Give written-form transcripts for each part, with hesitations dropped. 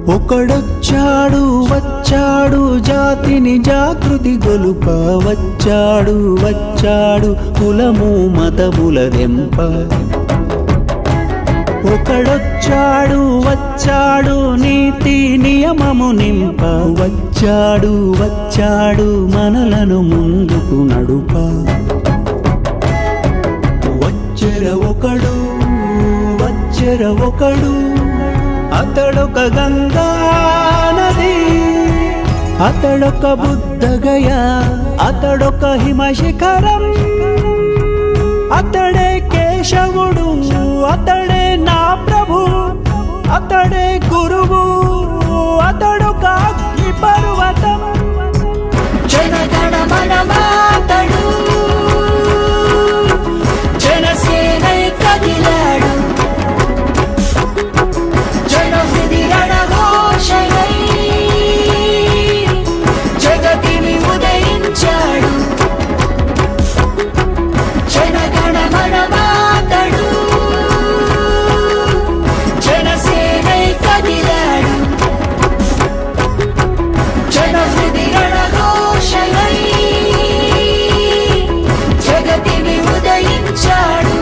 ఒకడొచ్చాడు వచ్చాడు జాతిని జాగృతి గొలుప వచ్చాడు వచ్చాడు కులము మతముల దెంప ఒకడొచ్చాడు వచ్చాడు నీతి నియమము నింప వచ్చాడు వచ్చాడు మనలను ముందుకు నడుప వచ్చెర ఒకడు అతడొక గంగా నది అతడొక బుద్ధగయ అతడొక హిమశిఖరం అతడే కేశవుడు అతడే నా ప్రభు అతడే గురువు అతడొక అగ్ని పర్వతం జనగణ మనమాతడు జనసేనై కదిలాడు జనహృది రణఘోషయై జగతిని ఉదయించాడు జనగణ మనమాతడు జనసేనై కదిలాడు జనహృది రణఘోషయై జగతిని ఉదయించాడు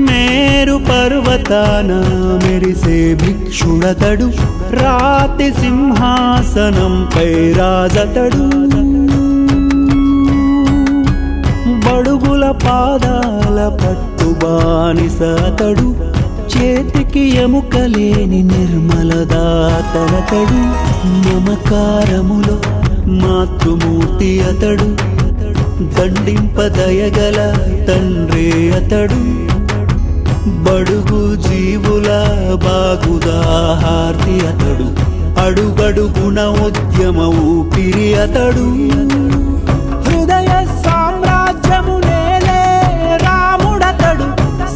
మేరు పర్వతాన మెరిసే భిక్షుడతడు రాతి సింహాసనంపై రాజతడు బడుగుల పాదాల పట్టు బానిసతడు చేతికి ఎముకలేని నిర్మలదాతడతడు మమకారములో మాతృమూర్తి అతడు దండింపదయగల తండ్రి అతడు బడుగు జీవుల బాగుదాహార్తి అతడు అడుగడుగుణ ఉద్యమ ఊపిరి అతడు హృదయ సామ్రాజ్యము నేలే రాముడతడు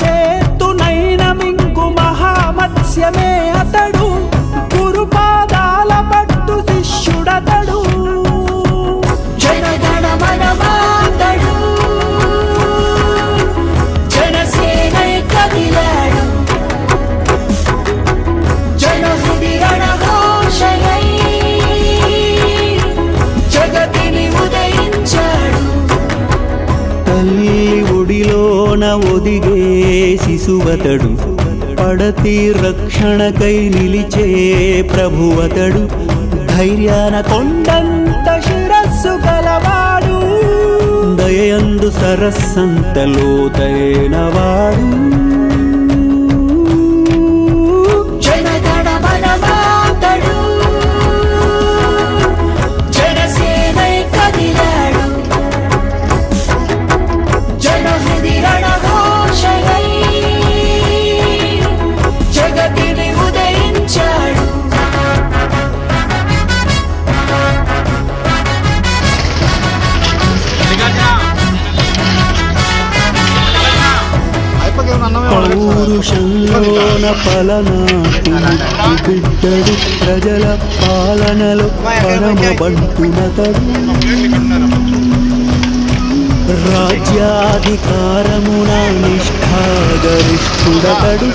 సేతునైన మింగు మహామత్స్యమే అతడు గురుపాదాల పట్టు శిష్యుడతడు జనగణ మనమాతడు జనసేనై కదిలాడు జనహృది రణఘోషయై జగతిని ఉదయించాడు తల్లి ఒడిలోన ఒదిగే శిశువతడు పడతి రక్షణకై నిలిచే ప్రభువతడు ధైర్యాన కొండంత శిరస్సు గలవాడు దయందు సరస్సంత లోతైనవాడు జనగణ మనమాతడు జనసేనై కదిలాడు జనహృది రణఘోషయై జగతిని ఉదయించాడు పౌరుషంలోన పలనాటి బిడ్డడు ప్రజల పాలనలో పరమబంటునతడు రాజ్యాధికారమున నిష్ఠాగరిష్ఠుడతడు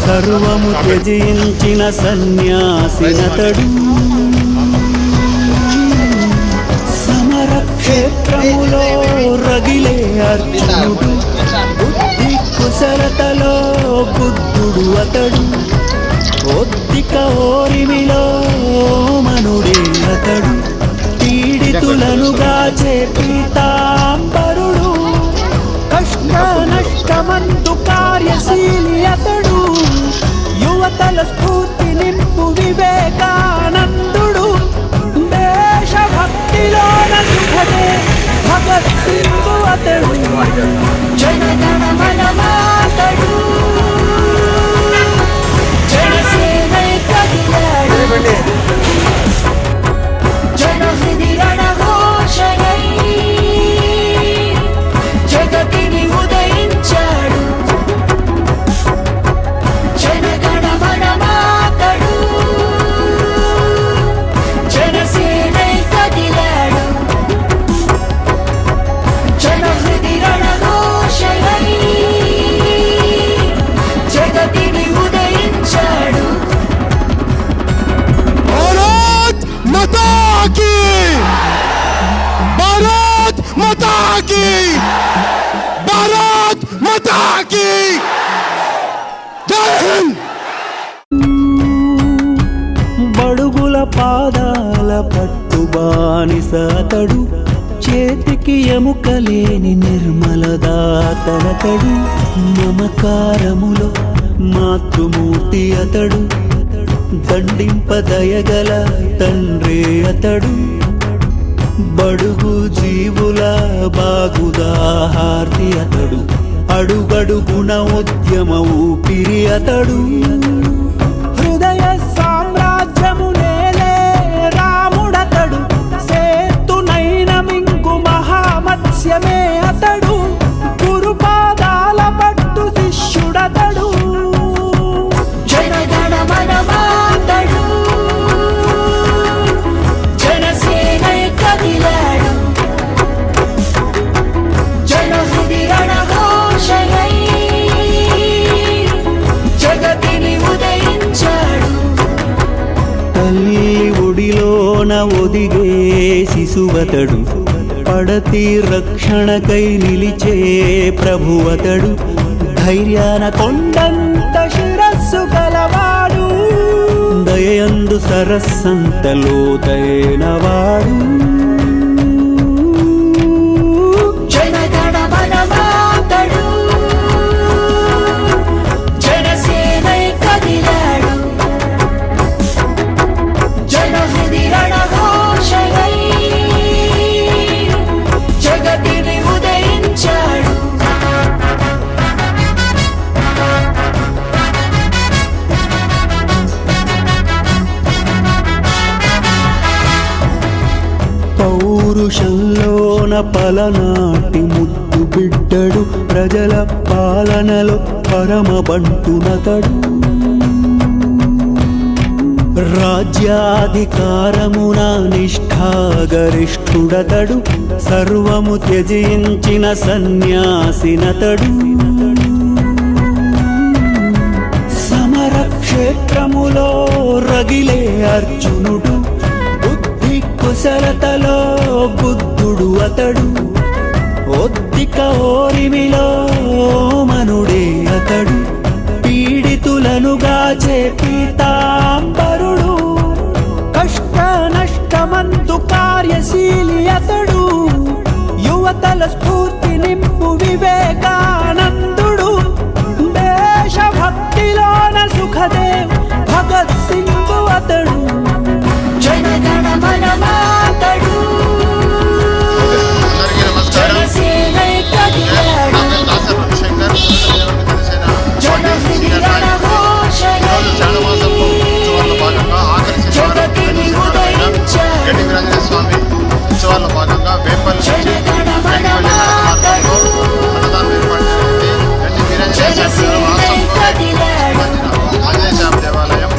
సర్వము త్యజించిన సన్యాసినతడు సమరక్షేత్రములో రగిలే అర్జునుడు బుద్ధి కుశలతలో బుద్ధుడు అతడు ఒద్దిక ఓరిమిలో మనుడే అతడు పీడితులను గాచే పీతాంబరుడు కష్ట నష్టమందు కార్యశీలి అతడు యువతల స్ఫూర్తి నింపు వివేకానందుడు దేశభక్తిలోన సుఖదే భగత్ సింగ్ అతడు జనగణ మనమాతడు జనసేనై కదిలాడు జనహృది రణఘోషయై జగతిని ఉదయించాడు జనగణ మనమాతడు జనసేనై కదిలాడు की भारत माता की जय हिंद। బడుగుల పాదాల పట్టు బానిస అతడు, చేతికి ఎముకలేని నిర్మల దాతనతడు, మమకారములో మాతృమూర్తి అతడు, దండింపదయగల తండ్రి అతడు, బడుగు జీవుల బాగుదాహార్తి అతడు, అడుగడుగుణ ఉద్యమ ఊపిరి అతడు, హృదయ సామ్రాజ్యము నేలే రాముడతడు, సేతునైన మింగు మహామత్స్యమే అతడు, గురుపాదాల పట్టు శిష్యుడతడు, జనగణ మనమాతడు జనసేనై కదిలాడు జనహృది రణఘోషయై జగతిని ఉదయించాడు తల్లి ఒడిలోన ఒదిగే శిశువతడు, పడతి రక్షణకై నిలిచే ప్రభువతడు, ధైర్యాన కొండంత శిరస్సు గలవాడు, దయందు సరస్సంత లోతైనవాడు, జనగణ మనమాతడు జనసేనై కదిలాడు జనహృది రణఘోషయై జగతిని ఉదయించాడు పౌరుషంలోన పలనాటి ముద్దు బిడ్డడు, ప్రజల పాలనలో పరమ బంటునతడు, రాజ్యాధికారమున నిష్ఠాగరిష్ఠుడతడు, సర్వము త్యజించిన సన్యాసినతడు, సమరక్షేత్రములో రగిలే అర్జునుడు, బుద్ధి కుశలతలో బుద్ధుడు అతడు, ఒద్దిక ఓరిమిలో మనుడే అతడు, పీడితులను గాచే పీతాంబరుడు, కష్ట నష్టమందు కార్యశీలి అతడు, యువతల స్ఫూర్తి నింపు వివేకానందుడు, దేశభక్తిలోన సుఖదేవ్ భగత్ సింగ్ అతడు, జనగణ మనమాతడు జనసేనై కదిలాడు జనహృది రణఘోషయై జగతిని ఉదయించాడు ఉత్సవాల్లో భాగంగా వేపల్లి జనగణ మనమాతడు జనసేనై కదిలాడు ఆంజనేయ స్వామి దేవాలయం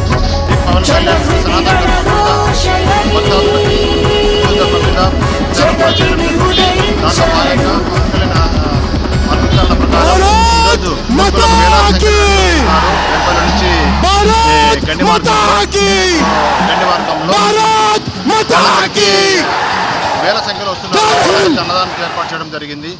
ఈ పవన్ కళ్యాణ్ జనహృది రణఘోషయై జగతిని ఉదయించాడు भारत माता की भारत माता की వేల సంఖ్యలో వస్తున్నారు అన్నదానం ఏర్పాటు చేయడం జరిగింది.